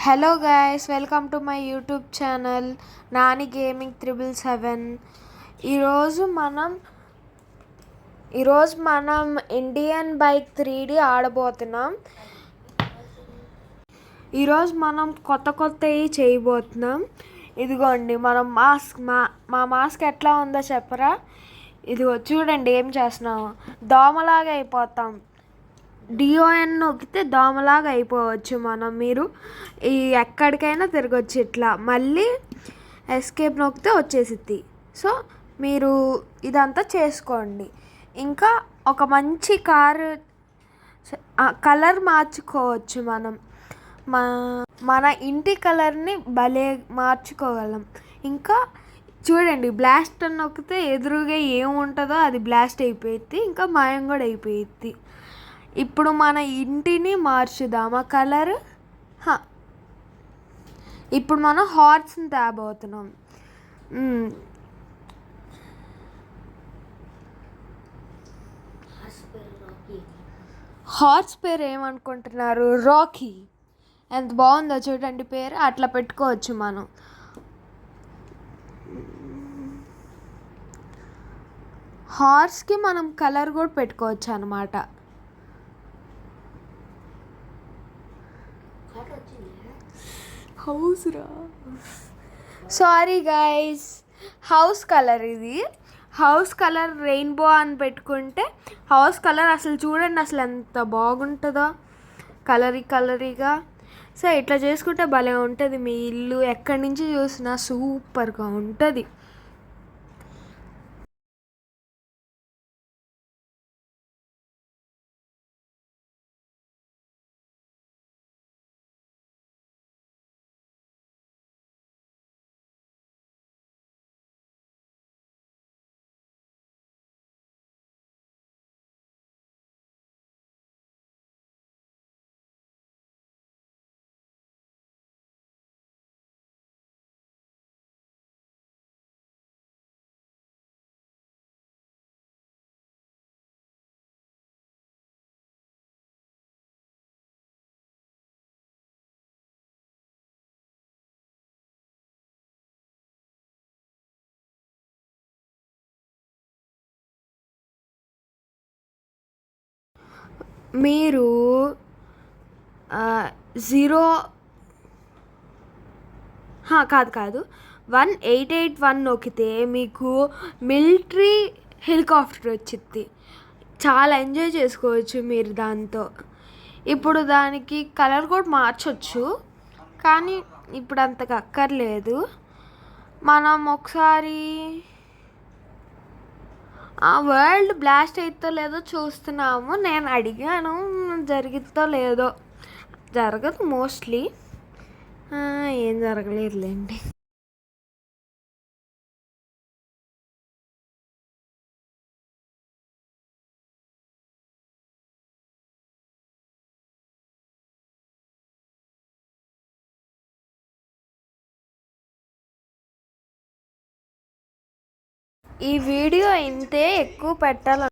Hello guys, welcome to my YouTube channel Nani gaming 777. ఈరోజు మనం Indian bike 3D ఆడబోతున్నాం. ఈరోజు మనం కొత్తవి చేయబోతున్నాం. ఇదిగోండి మనం మా మాస్క్ ఎట్లా ఉందో చెప్పరా? ఇదిగో చూడండి ఏం చేస్తున్నాము. దోమలాగా అయిపోతాం. డిఓఎన్ నొక్కితే దోమలాగా అయిపోవచ్చు మీరు ఎక్కడికైనా తిరగచ్చు. ఇట్లా మళ్ళీ ఎస్కేప్ నొక్కితే వచ్చేసిద్ది. సో మీరు ఇదంతా చేసుకోండి. ఇంకా ఒక మంచి కారు కలర్ మార్చుకోవచ్చు. మన ఇంటి కలర్ని భలే మార్చుకోగలం. ఇంకా చూడండి, బ్లాస్ట్ అని నొక్కితే ఎదురుగా ఏముంటుందో అది బ్లాస్ట్ అయిపోయిద్ది, ఇంకా మాయం కూడా అయిపోయిద్ది. ఇప్పుడు మన ఇంటిని మార్చుదామా కలర్. ఇప్పుడు మనం హార్స్ని తేబోతున్నాం. హార్స్ పేరు ఏమనుకుంటున్నారు? రాకీ. ఎంత బాగుందో చూడండి పేరు. అట్లా పెట్టుకోవచ్చు మనం. హార్స్కి మనం కలర్ కూడా పెట్టుకోవచ్చు అన్నమాట. సారీ గైస్, హౌస్ కలర్ ఇది. హౌస్ కలర్ రెయిన్బో అని పెట్టుకుంటే హౌస్ కలర్ అసలు చూడండి అసలు ఎంత బాగుంటుందో కలరీగా. సో ఇట్లా చేసుకుంటే భలే ఉంటుంది. మీ ఇల్లు ఎక్కడి నుంచి చూసినా సూపర్గా ఉంటుంది. మీరు 1881 నొక్కితే మీకు మిలిటరీ హెలికాప్టర్ వచ్చింది. చాలా ఎంజాయ్ చేసుకోవచ్చు మీరు దాంతో. ఇప్పుడు దానికి కలర్ కూడా మార్చవచ్చు, కానీ ఇప్పుడు అంతగా అక్కర్లేదు. మనం ఒకసారి వరల్డ్ బ్లాస్ట్ అవుతుందో లేదో చూస్తున్నాము. నేను అడిగాను, జరిగిద్దో లేదో. జరగదు మోస్ట్లీ. ఏం జరగలేదులేండి. ఈ వీడియో ఇంతే, ఎక్కువ పెట్టాలి